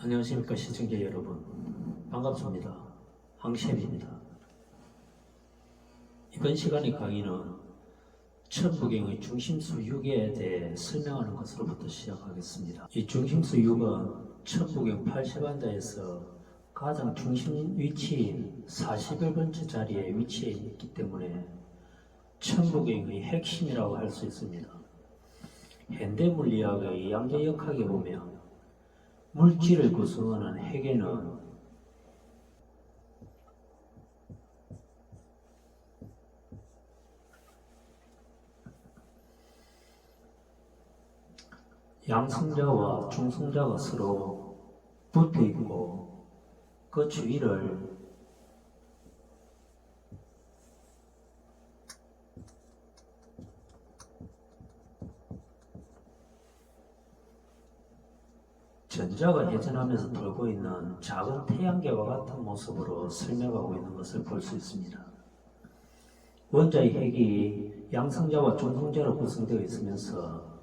안녕하십니까 시청자 여러분, 반갑습니다. 황셰입니다. 이번 시간의 강의는 천부경의 중심수 6에 대해 설명하는 것으로부터 시작하겠습니다. 이 중심수 6은 천부경 80환자에서 가장 중심 위치인 41번째 자리에 위치해 있기 때문에 천부경의 핵심이라고 할 수 있습니다. 현대물리학의 양자역학에 보면 물질을 구성하는 핵에는 양성자와 중성자가 서로 붙어 있고 그 주위를 전자가 회전하면서 돌고 있는 작은 태양계와 같은 모습으로 설명하고 있는 것을 볼 수 있습니다. 원자의 핵이 양성자와 중성자로 구성되어 있으면서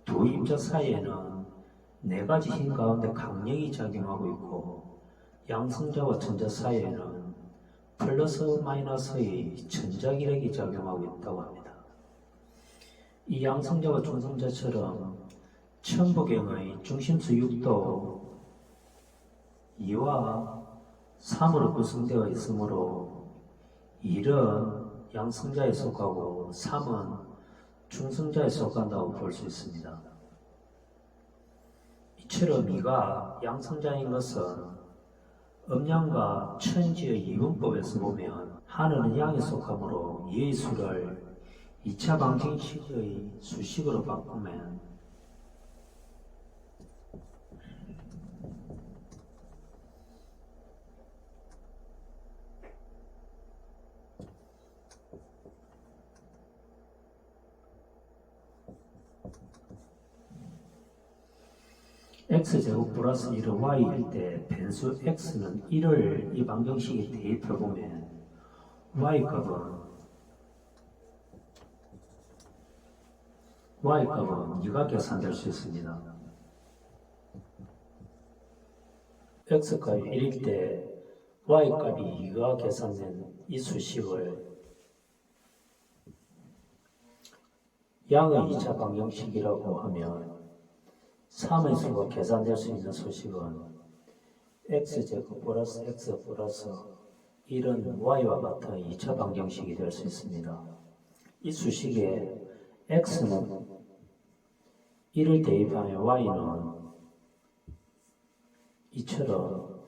두 입자 사이에는 네 가지 힘 가운데 강력이 작용하고 있고, 양성자와 전자 사이에는 플러스 마이너스의 전자기력이 작용하고 있다고 합니다. 이 양성자와 중성자처럼 천부경의 중심수 6도 2와 3으로 구성되어 있으므로 1은 양성자에 속하고 3은 중성자에 속한다고 볼 수 있습니다. 이처럼 2가 양성자인 것은 음양과 천지의 이분법에서 보면 하늘은 양에 속하므로 2의 수를 2차 방정식의 수식으로 바꾸면 x제곱 플러스 1은 y일 때 변수 x는 1을 이 방정식에 대입해보면 y값은 2가 계산될 수 있습니다. x값이 1일 때 y값이 2가 계산된 이 수식을 양의 2차 방정식이라고 하면 3의 수가 계산될 수 있는 수식은 x제곱 플러스 x 플러스 1은 y와 같은 2차 방정식이 될 수 있습니다. 이 수식에 x는 1을 대입하면 y는 이처럼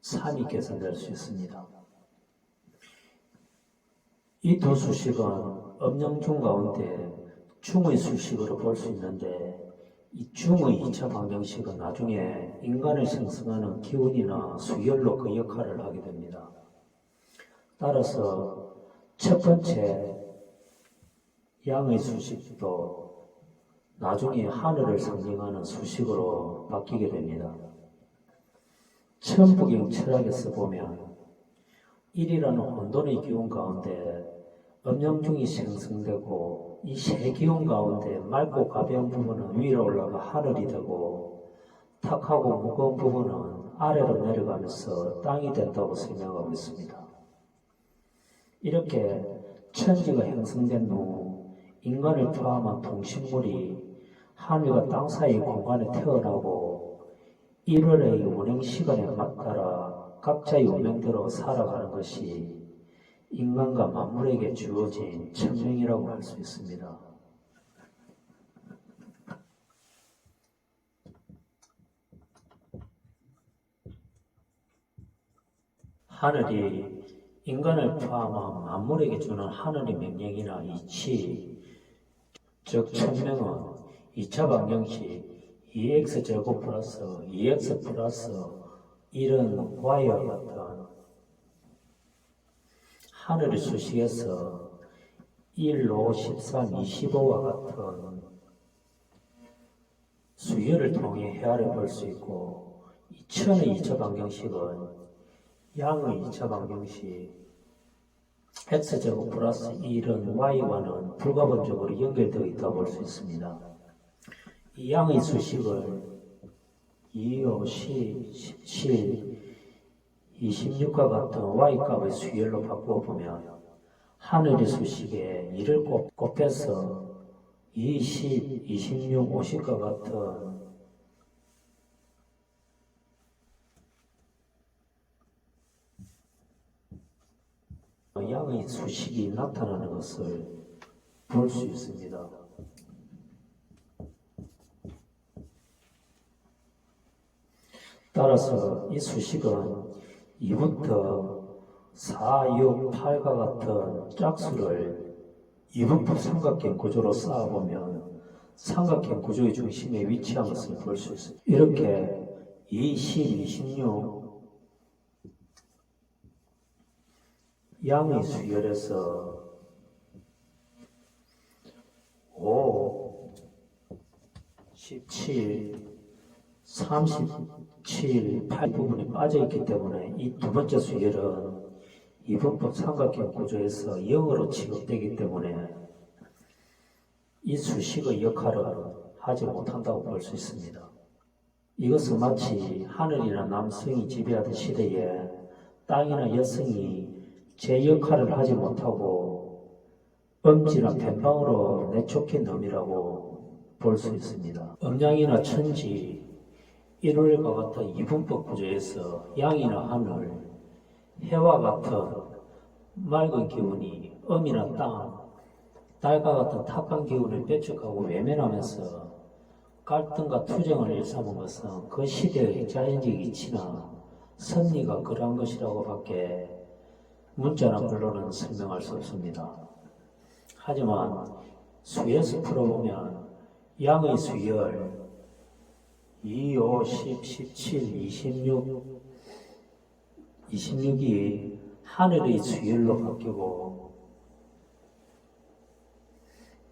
3이 계산될 수 있습니다. 이 두 수식은 음영중 가운데 중의 수식으로 볼 수 있는데, 이 중의 2차 방정식은 나중에 인간을 생성하는 기운이나 수열로 그 역할을 하게 됩니다. 따라서 첫 번째 양의 수식도 나중에 하늘을 상징하는 수식으로 바뀌게 됩니다. 천부경 철학에서 보면 1이라는 혼돈의 기운 가운데 음영중이 생성되고, 이 세 기운 가운데 맑고 가벼운 부분은 위로 올라가 하늘이 되고, 탁하고 무거운 부분은 아래로 내려가면서 땅이 된다고 설명하고 있습니다. 이렇게 천지가 형성된 후 인간을 포함한 동식물이 하늘과 땅 사이 공간에 태어나고 1월의 운행 시간에 따라 각자의 운명대로 살아가는 것이 인간과 만물에게 주어진 천명이라고 할 수 있습니다. 하늘이 인간을 포함한 만물에게 주는 하늘의 명령이나 이치, 즉 천명은 2차 방정식 2x제곱 플러스 2x 플러스 1은 y와 같은 하늘의 수식에서 1, 5, 13, 25와 같은 수열을 통해 헤아려 볼 수 있고, 천의 2차 방정식은 양의 2차 방정식 x제곱 플러스 1은 y와는 불가분적으로 연결되어 있다고 볼 수 있습니다. 이 양의 수식을 2, 5, 10, 17, 26과 같은 y값의 수열로 바꾸어보면 하늘의 수식에 2를 곱해서 20, 26, 50과 같은 양의 수식이 나타나는 것을 볼 수 있습니다. 따라서 이 수식은 2부터 4, 6, 8과 같은 짝수를 이분법 삼각형 구조로 쌓아보면 삼각형 구조의 중심에 위치한 것을 볼 수 있습니다. 이렇게 20, 26 양의 수열에서 5, 17, 37, 8 부분이 빠져있기 때문에 이 두 번째 수열은 이분법 삼각형 구조에서 0으로 취급되기 때문에 이 수식의 역할을 하지 못한다고 볼 수 있습니다. 이것은 마치 하늘이나 남성이 지배하던 시대에 땅이나 여성이 제 역할을 하지 못하고 엄지나 뱀방으로 내쫓긴 놈이라고 볼 수 있습니다. 음양이나 천지, 일월과 같은 이분법 구조에서 양이나 하늘, 해와 같은 맑은 기운이 음이나 땅, 달과 같은 탁한 기운을 배척하고 외면하면서 갈등과 투쟁을 일삼은 것은 그 시대의 자연적 이치나 섭리가 그러한 것이라고 밖에 문자나 글로는 설명할 수 없습니다. 하지만 수에서 풀어보면 양의 수열 2, 5, 10, 17, 26 26이 하늘의 수열로 바뀌고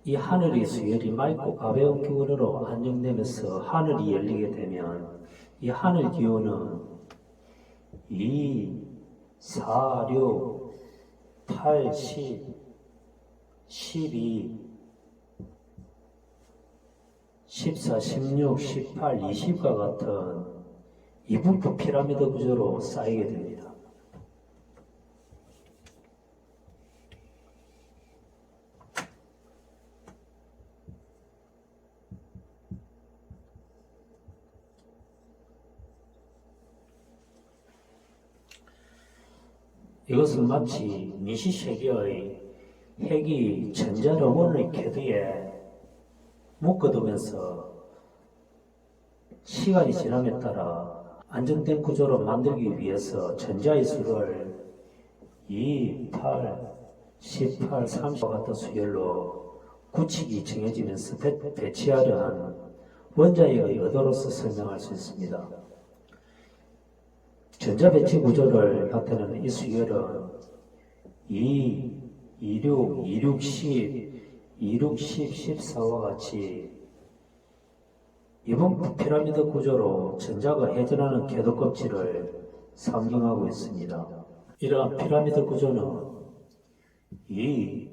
이 하늘의 수열이 맑고 가벼운 기운으로 안정되면서 하늘이 열리게 되면 이 하늘 기운은 2, 4, 6, 8, 10, 12, 14, 16, 18, 20과 같은 이분법 피라미드 구조로 쌓이게 됩니다. 이것은 마치 미시세계의 핵이 전자로원의 궤도에 묶어두면서 시간이 지남에 따라 안정된 구조로 만들기 위해서 전자의 수를 2, 8, 18, 30과 같은 수열로 구칙이 정해지면서 배치하려 한 원자핵의 의도로서 설명할 수 있습니다. 전자배치 구조를 나타내는 이 수열은 2, 26, 26, 10, 26, 10, 14와 같이 이번 피라미드 구조로 전자가 회전하는 궤도 껍질을 상징하고 있습니다. 이러한 피라미드 구조는 2,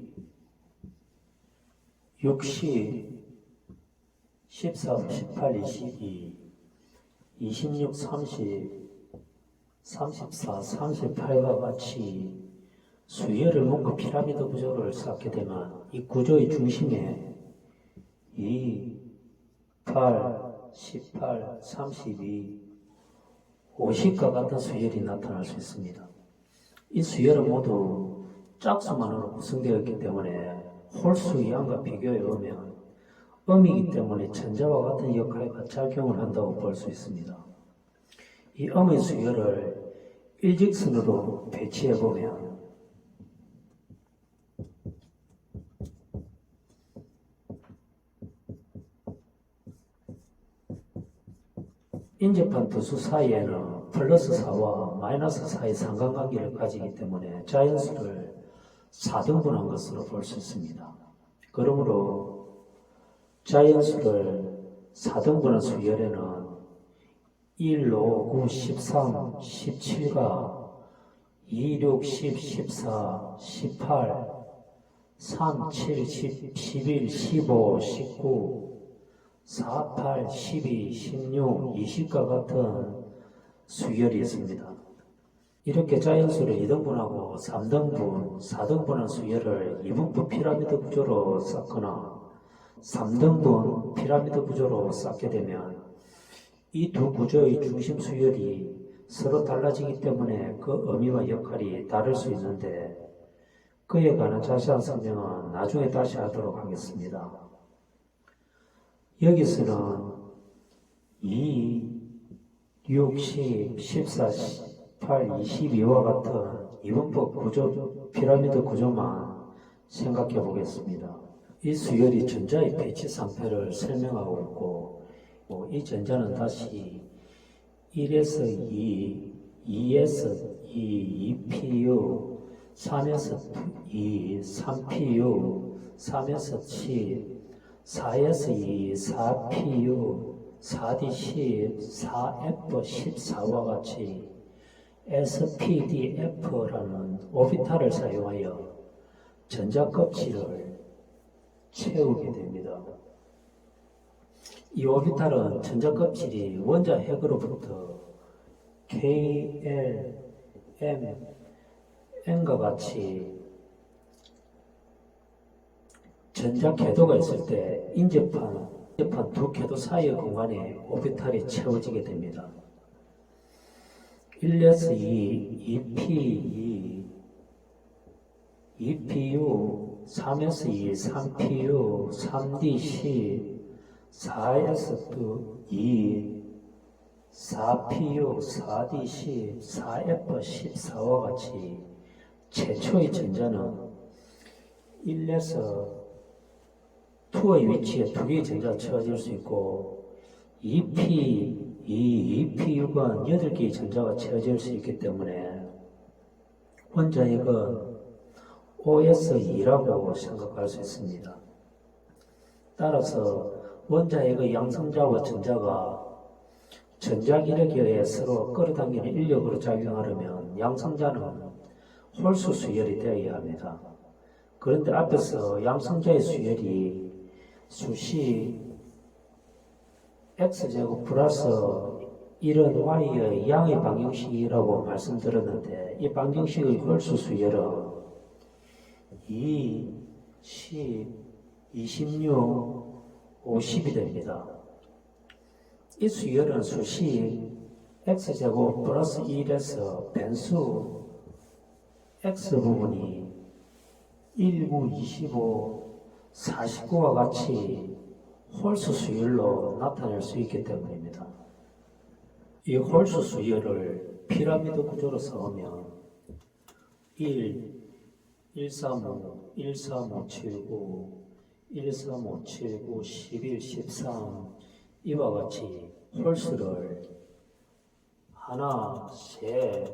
60, 13, 18, 22, 26, 30, 34, 38과 같이 수열을 묶어 피라미드 구조를 쌓게 되면 이 구조의 중심에 2, 8, 18, 32, 50과 같은 수열이 나타날 수 있습니다. 이 수열은 모두 짝수만으로 구성되어 있기 때문에 홀수 양과 비교해 보면 음이기 때문에 전자와 같은 역할과 작용을 한다고 볼 수 있습니다. 이 음의 수열을 일직선으로 배치해 보면 인접한 두 수 사이에는 플러스 4와 마이너스 4의 상관관계를 가지기 때문에 자연수를 4등분한 것으로 볼 수 있습니다. 그러므로 자연수를 4등분한 수열에는 1, 5, 9, 13, 17가 2, 6, 10, 14, 18, 3, 7, 10, 11, 15, 19, 4, 8, 12, 16, 20과 같은 수열이 있습니다. 이렇게 자연수를 2등분하고 3등분, 4등분한 수열을 2분포 피라미드 구조로 쌓거나 3등분 피라미드 구조로 쌓게 되면 이 두 구조의 중심 수열이 서로 달라지기 때문에 그 의미와 역할이 다를 수 있는데 그에 관한 자세한 설명은 나중에 다시 하도록 하겠습니다. 여기서는 2, 6, 10, 14, 18, 22와 같은 이분법 구조, 피라미드 구조만 생각해 보겠습니다. 이 수열이 전자의 배치 상태를 설명하고 있고 이 전자는 다시 1에서 2, 2에서 2, 2PU, 3에서 2, 3PU, 3에서 7, 4에서 2, 4PU, 4D10, 4F14와 같이 SPDF라는 오비탈을 사용하여 전자 껍질을 채우게 됩니다. 이 오비탈은 전자 껍질이 원자 핵으로부터 K, L, M, N과 같이 전자 궤도가 있을 때 인접한 두 궤도 사이의 공간에 오비탈이 채워지게 됩니다. 1에서 2, 2P2, 2PU, 3에서 2, 3PU, 3D10, 4에서 2, 4PU, 4D10, 4F14와 같이 최초의 전자는 1에서 2의 위치에 두 개의 전자가 채워질 수 있고 2PU가 8개의 전자가 채워질 수 있기 때문에 원자핵은 OS2라고 생각할 수 있습니다. 따라서 원자핵의 양성자와 전자가 전자기력에 의해 서로 끌어당기는 인력으로 작용하려면 양성자는 홀수 수열이 되어야 합니다. 그런데 앞에서 양성자의 수열이 수시 x제곱 플러스 1은 y의 양의 방정식이라고 말씀드렸는데 이 방정식의 홀수 수열은 2, 10, 26, 50이 됩니다. 이 수열은 수식 x제곱 플러스 1에서 변수 x 부분이 19, 25, 49와 같이 홀수 수열로 나타낼 수 있기 때문입니다. 이 홀수 수열을 피라미드 구조로 써오면 1, 135, 13579, 13579, 11, 13 이와 같이 홀수를 하나, 셋,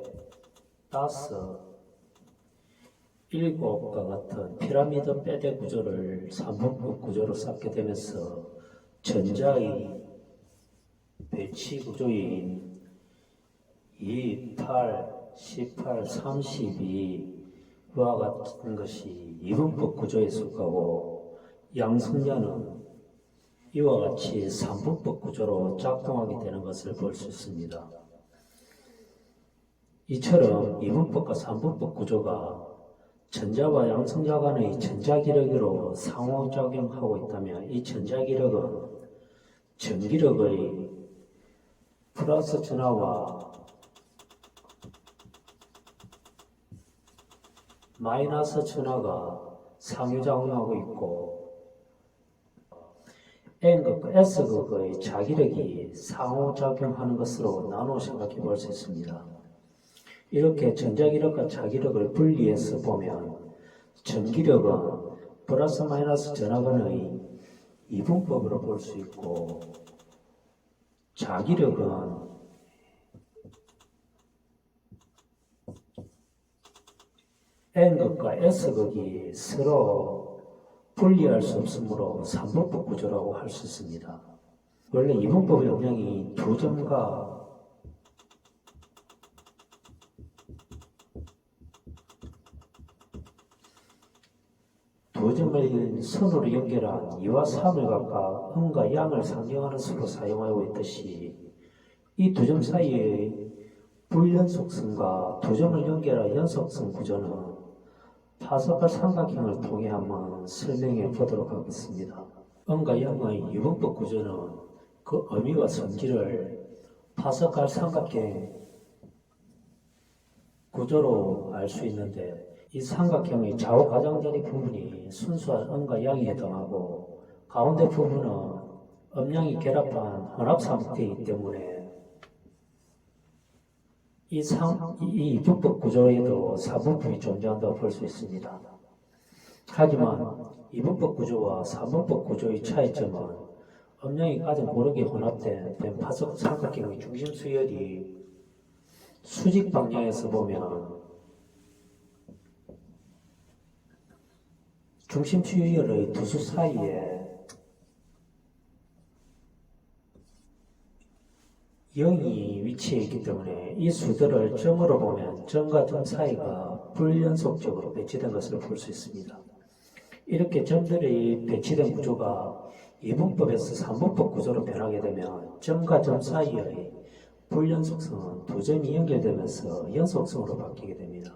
다섯, 7과 같은 피라미드 빼대 구조를 3분법 구조로 쌓게 되면서 전자의 배치 구조인 2, 8, 18, 32와 같은 것이 2분법 구조에 속하고 양성자는 이와 같이 3분법 구조로 작동하게 되는 것을 볼 수 있습니다. 이처럼 2분법과 3분법 구조가 전자와 양성자 간의 전자기력으로 상호작용하고 있다면 이 전자기력은 전기력의 플러스 전하와 마이너스 전하가 상호작용하고 있고 N극과 S극의 자기력이 상호작용하는 것으로 나누어 생각해 볼 수 있습니다. 이렇게 전자기력과 자기력을 분리해서 보면 전기력은 플러스 마이너스 전하간의 이분법으로 볼 수 있고 자기력은 N극과 S극이 서로 분리할 수 없으므로 3분법 구조라고 할 수 있습니다. 원래 이분법 영역이 두 점과 두 점을 선으로 연결한 2와 3을 각각 음과 양을 상징하는 수로 사용하고 있듯이 이 두 점 사이의 불연속성과 두 점을 연결한 연속성 구조는 파스칼 삼각형을 통해 한번 설명해 보도록 하겠습니다. 음과 양의 이분법 구조는 그 의미와 성질을 파스칼 삼각형 구조로 알 수 있는데, 이 삼각형의 좌우 가장자리 부분이 순수한 음과 양에 해당하고 가운데 부분은 음양이 결합한 혼합 상태이기 때문에 이 이분법 구조에도 사분법이 존재한다고 볼 수 있습니다. 하지만 이분법 구조와 사분법 구조의 차이점은 음양이 가장 고르게 혼합된 파스칼 삼각형의 중심 수열이 수직 방향에서 보면 중심 수열의 두 수 사이에 0이 위치해 있기 때문에 이 수들을 점으로 보면 점과 점 사이가 불연속적으로 배치된 것을 볼 수 있습니다. 이렇게 점들이 배치된 구조가 이분법에서 삼분법 구조로 변하게 되면 점과 점 사이의 불연속성은 두 점이 연결되면서 연속성으로 바뀌게 됩니다.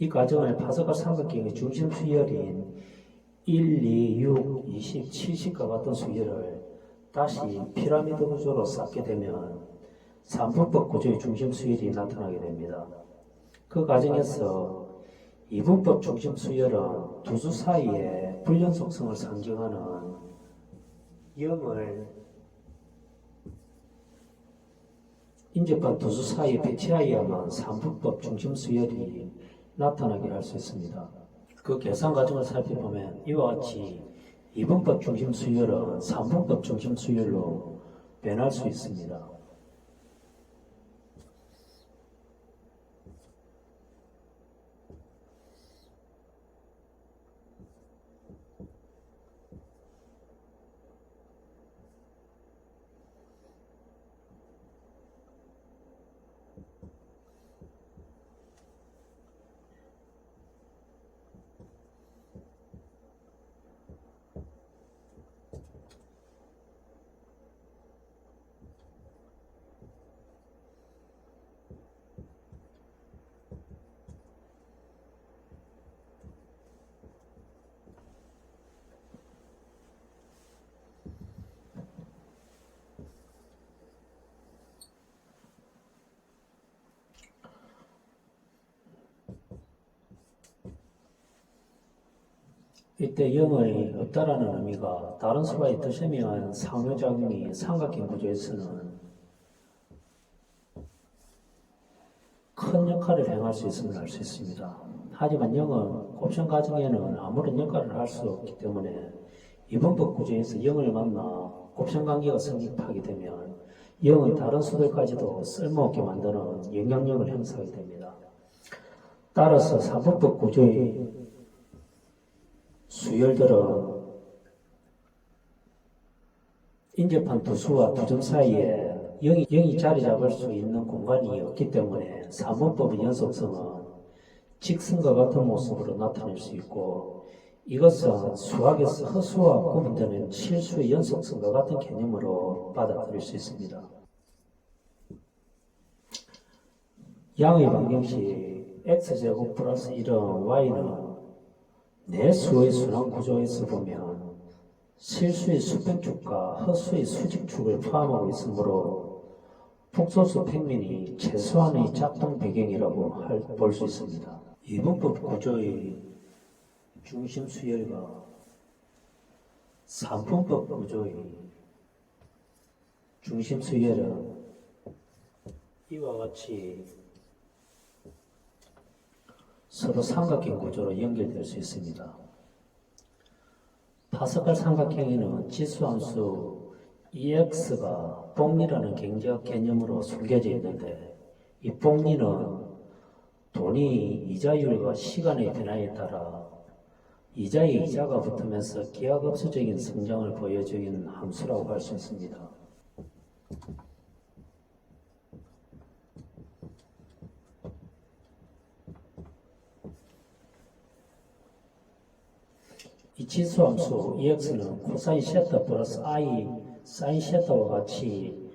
이 과정을 파스칼 삼각형의 중심 수열인 1, 2, 6, 20, 70과 같은 수열을 다시 피라미드 구조로 쌓게 되면 삼분법 구조의 중심 수열이 나타나게 됩니다. 그 과정에서 이분법 중심 수열은 두 수 사이의 불연속성을 상징하는 0을 인접한 두 수 사이에 배치하여야만 삼분법 중심 수열이 나타나게 할 수 있습니다. 그 계산 과정을 살펴보면 이와 같이 이분법 중심 수열은 삼분법 중심 수열로 변할 수 있습니다. 이때 0의 없다라는 의미가 다른 수와의 뜻에 의한 상호작용이 삼각형 구조에서는 큰 역할을 행할 수 있음을 알 수 있습니다. 하지만 0은 곱셈 과정에는 아무런 역할을 할 수 없기 때문에 이분법 구조에서 0을 만나 곱셈 관계가 성립하게 되면 0은 다른 수들까지도 쓸모없게 만드는 영향력을 행사하게 됩니다. 따라서 사분법 구조의 수열들은 인접한 두 수와 두 점 사이에 0이 자리 잡을 수 있는 공간이 없기 때문에 사분법의 연속성은 직선과 같은 모습으로 나타낼 수 있고, 이것은 수학에서 허수와 구분되는 실수의 연속성과 같은 개념으로 받아들일 수 있습니다. 양의 방정식 x제곱 플러스 1은 y는 내수의 순환 구조에서 보면 실수의 수평축과 허수의 수직축을 포함하고 있으므로 폭소수 평면이 최소한의 작동 배경이라고 볼 수 있습니다. 이분법 구조의 중심 수열과 삼분법 구조의 중심 수열은 이와 같이 서로 삼각형 구조로 연결될 수 있습니다. 파스칼 삼각형에는 지수함수 EX가 복리라는 경제학 개념으로 숨겨져 있는데, 이 복리는 돈이 이자율과 시간의 변화에 따라 이자에 이자가 붙으면서 기하급수적인 성장을 보여주는 함수라고 할 수 있습니다. 이 지수함수 EX는 코사인 세타 플러스 I 사인 세타와 같이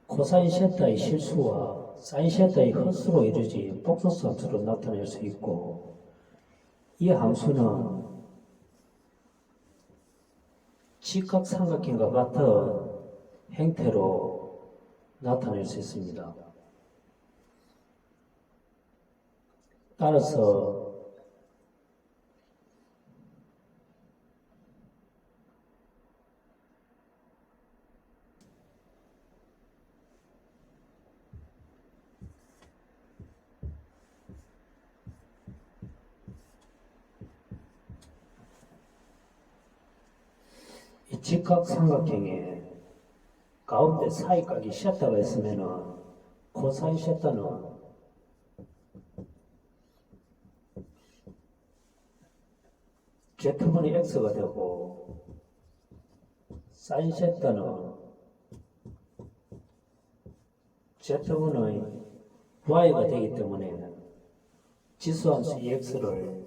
코사인 세타의 실수와 사인 세타의 헛수로 이루어진 복소수 함수로 나타낼 수 있고, 이 함수는 직각삼각형과 같은 형태로 나타낼 수 있습니다. 따라서 이 직각삼각형에 가운데 사이각이 세타가 있으면은 코사인 세타는 Z분의 X가 되고, 사인 세타는 Z분의 Y가 되기 때문에 지수함수 EX를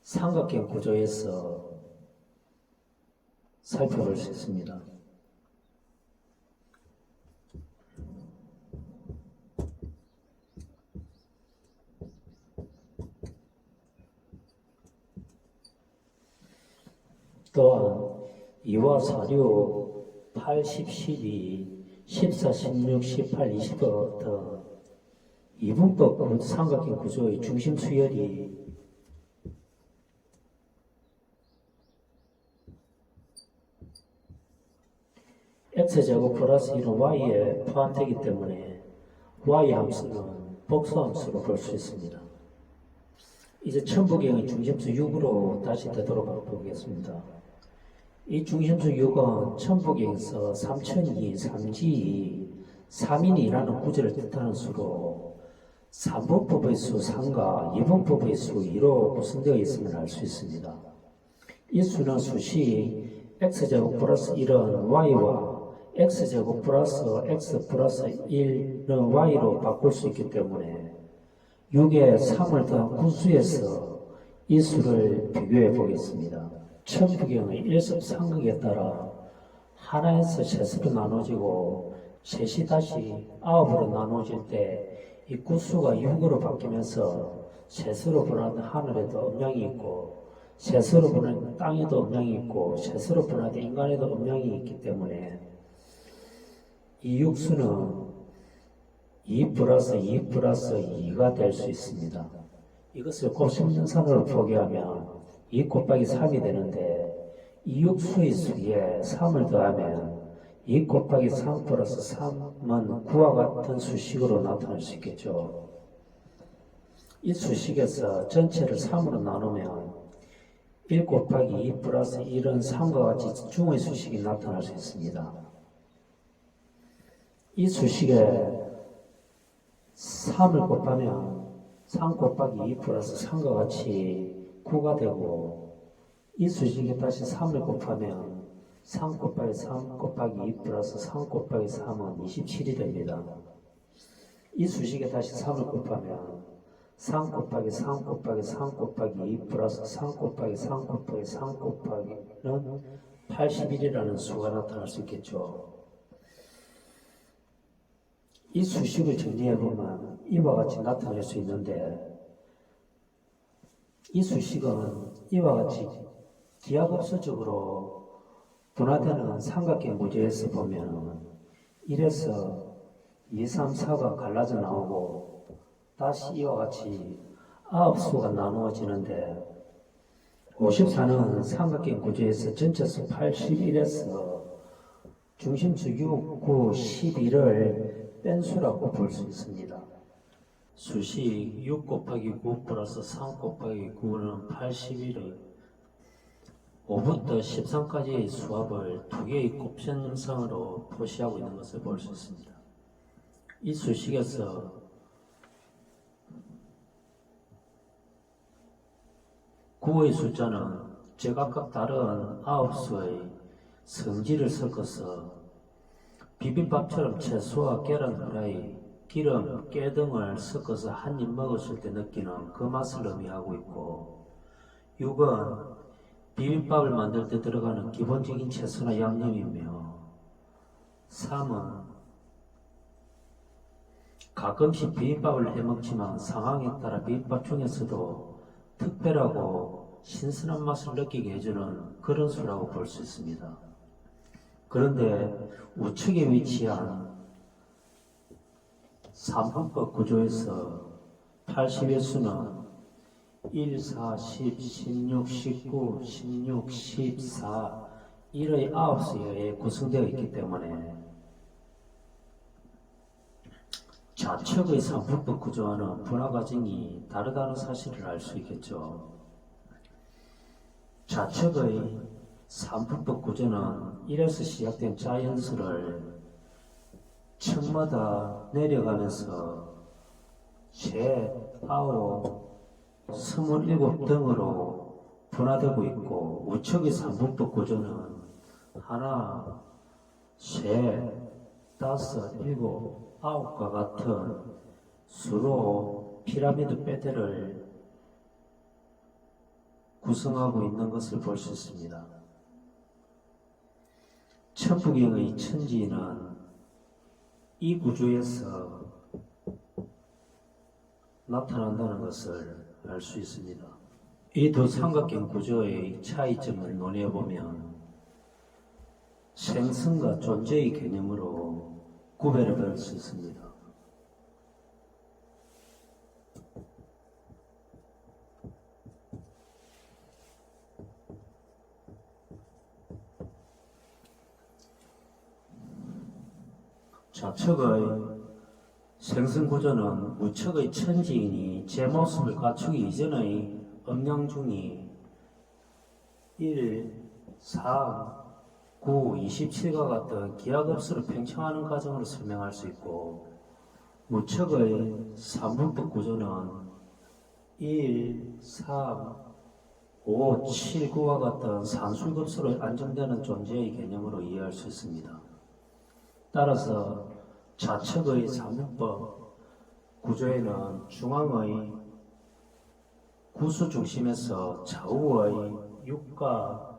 삼각형 구조에서 살펴볼 수 있습니다. 또한 2와 4, 6, 8, 10, 12, 14, 16, 18, 20 같은 이분법 삼각형 구조의 중심 수열이 X제곱 플러스 1은 Y에 포함되기 때문에 Y 함수는 복수함수로 볼 수 있습니다. 이제 천부경의 중심수 6으로 다시 되돌아가 보겠습니다. 이 중심수 6은 천부경에서 3002, 3지, 3인이라는 구조를 뜻하는 수로 3분법의 수 3과 2분법의 수 2로 구성되어 있음을 알 수 있습니다. 이 수는 수식 X제곱 플러스 1은 Y와 X제곱 플러스 X 플러스 1은 Y로 바꿀 수 있기 때문에 6에 3을 더한 구수에서 이 수를 비교해 보겠습니다. 천부경의 1섭3극에 따라 하나에서 셋으로 나눠지고 셋이 다시 9으로 나눠질 때 이 구수가 6으로 바뀌면서 셋으로 분화된 하늘에도 음양이 있고 셋으로 분화된 땅에도 음양이 있고 셋으로 분화된 인간에도 음양이 있기 때문에 이 육수는 2 플러스 2 플러스 2가 될 수 있습니다. 이것을 곱셈연산으로 포기하면 2 곱하기 3이 되는데 이 육수의 수에 3을 더하면 2 곱하기 3 플러스 3은 9와 같은 수식으로 나타날 수 있겠죠. 이 수식에서 전체를 3으로 나누면 1 곱하기 2 플러스 1은 3과 같이 중의 수식이 나타날 수 있습니다. 이 수식에 3을 곱하면 3 곱하기 2 플러스 3과 같이 9가 되고 이 수식에 다시 3을 곱하면 3 곱하기 3 곱하기 2 플러스 3 곱하기 3은 27이 됩니다. 이 수식에 다시 3을 곱하면 3 곱하기 3 곱하기 3 곱하기 2 플러스 3 곱하기 3 곱하기 3 곱하기는 81이라는 수가 나타날 수 있겠죠. 이 수식을 정리해보면 이와 같이 나타낼 수 있는데 이 수식은 이와 같이 기하급수적으로 분화되는 삼각형 구조에서 보면 1에서 2, 3, 4가 갈라져 나오고 다시 이와 같이 9수가 나누어지는데 54는 삼각형 구조에서 전체수 81에서 중심수 6, 9, 11을 뺀 수라고 볼 수 있습니다. 수식 6 곱하기 9 플러스 3 곱하기 9는 81을 5부터 13까지의 수합을 두 개의 곱셈상으로 표시하고 있는 것을 볼 수 있습니다. 이 수식에서 9의 숫자는 제각각 다른 9수의 성질을 섞어서 비빔밥처럼 채소와 계란 후라이, 기름, 깨 등을 섞어서 한 입 먹었을 때 느끼는 그 맛을 의미하고 있고 6은 비빔밥을 만들 때 들어가는 기본적인 채소나 양념이며 3은 가끔씩 비빔밥을 해먹지만 상황에 따라 비빔밥 중에서도 특별하고 신선한 맛을 느끼게 해주는 그런 수라고 볼 수 있습니다. 그런데 우측에 위치한 3분법 구조에서 80의 수는 1, 4, 10, 16, 19, 16, 14 1의 9수에 구성되어 있기 때문에 좌측의 3분법 구조와는 분화 과정이 다르다는 사실을 알 수 있겠죠. 좌측의 3분법 구조는 1에서 시작된 자연수를 층마다 내려가면서 제9, 27 등으로 분화되고 있고, 우측의 3분법 구조는 하나, 셋, 다섯, 일곱, 아홉과 같은 수로 피라미드 패드를 구성하고 있는 것을 볼 수 있습니다. 천부경의 천지는 이 구조에서 나타난다는 것을 알 수 있습니다. 이 두 삼각형 구조의 차이점을 논해보면 생성과 존재의 개념으로 구별해 볼 수 있습니다. 좌측의 생성구조는 우측의 천지인이 제 모습을 갖추기 이전의 음양중이 1, 4, 9, 27과 같은 기하급수를 팽창하는 과정으로 설명할 수 있고, 우측의 3분법 구조는 1, 3, 5, 7, 9와 같은 산술급수로 안정되는 존재의 개념으로 이해할 수 있습니다. 따라서 좌측의 3분법 구조에는 중앙의 구수 중심에서 좌우의 6과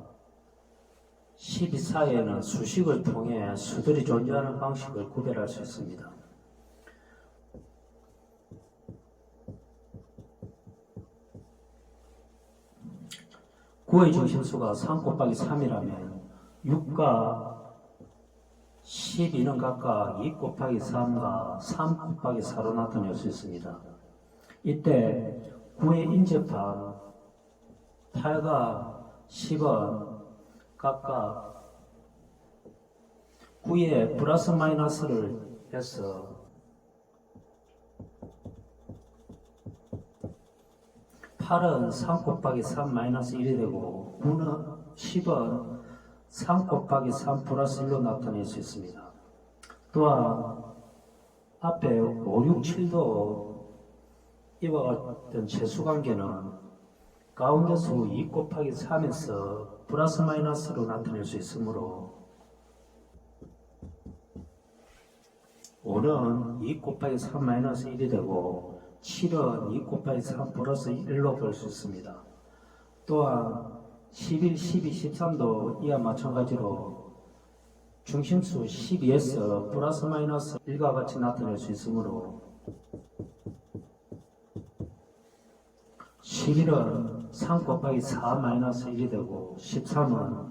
12 사이에는 수식을 통해 수들이 존재하는 방식을 구별할 수 있습니다. 구의 중심수가 3 곱하기 3이라면 6과 12는 각각 2 곱하기 3과 3 곱하기 4로 나타낼 수 있습니다. 이때 9의 인접한 8과 10은 각각 9에 플러스 마이너스를 해서 8은 3 곱하기 3 마이너스 1이 되고 10은 3 곱하기 3 플러스 1로 나타낼 수 있습니다. 또한 앞에 5, 6, 7도 이와 같은 재수관계는 가운데수 2 곱하기 3에서 플러스 마이너스로 나타낼 수 있으므로 5는 2 곱하기 3 마이너스 1이 되고 7은 2 곱하기 3 플러스 1로 볼 수 있습니다. 또한 11, 12, 13도 이와 마찬가지로 중심수 12에서 플러스 마이너스 1과 같이 나타낼 수 있으므로 11은 3 곱하기 4 마이너스 1이 되고 13은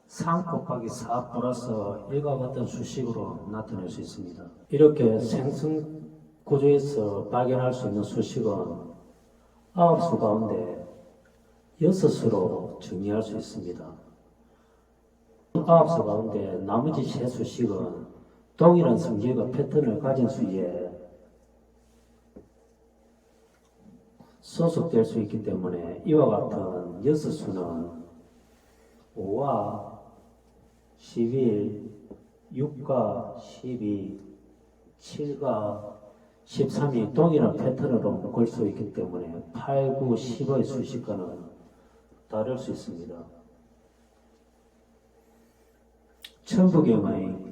3 곱하기 4 플러스 1과 같은 수식으로 나타낼 수 있습니다. 이렇게 생성 구조에서 발견할 수 있는 수식은 9수 가운데 6수로 정리할 수 있습니다. 9수 가운데 나머지 3수식은 동일한 성질과 패턴을 가진 수에 소속될 수 있기 때문에 이와 같은 6수는 5와 11, 6과 12, 7과 13이 동일한 패턴으로 묶을 수 있기 때문에 8, 9, 10의 수식과는 다를 수 있습니다. 천부경의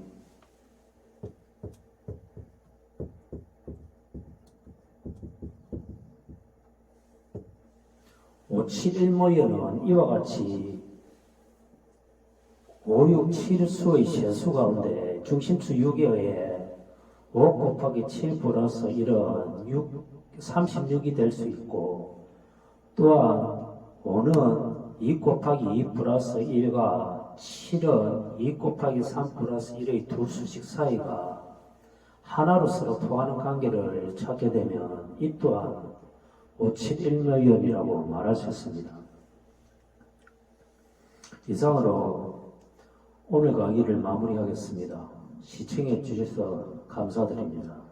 (571) 모여는 이와 같이 유의 7수의 세수 가운데 중심수 6에 5 곱하기 7 플러스 1은 36이 될 수 있고, 또한 5는 2 곱하기 2 플러스 1과 7은 2 곱하기 3 플러스 1의 두 수식 사이가 하나로 서로 통하는 관계를 찾게 되면 이 또한 571면이라고 말할 수 있습니다. 이상으로 오늘 강의를 마무리하겠습니다. 시청해 주셔서 감사드립니다.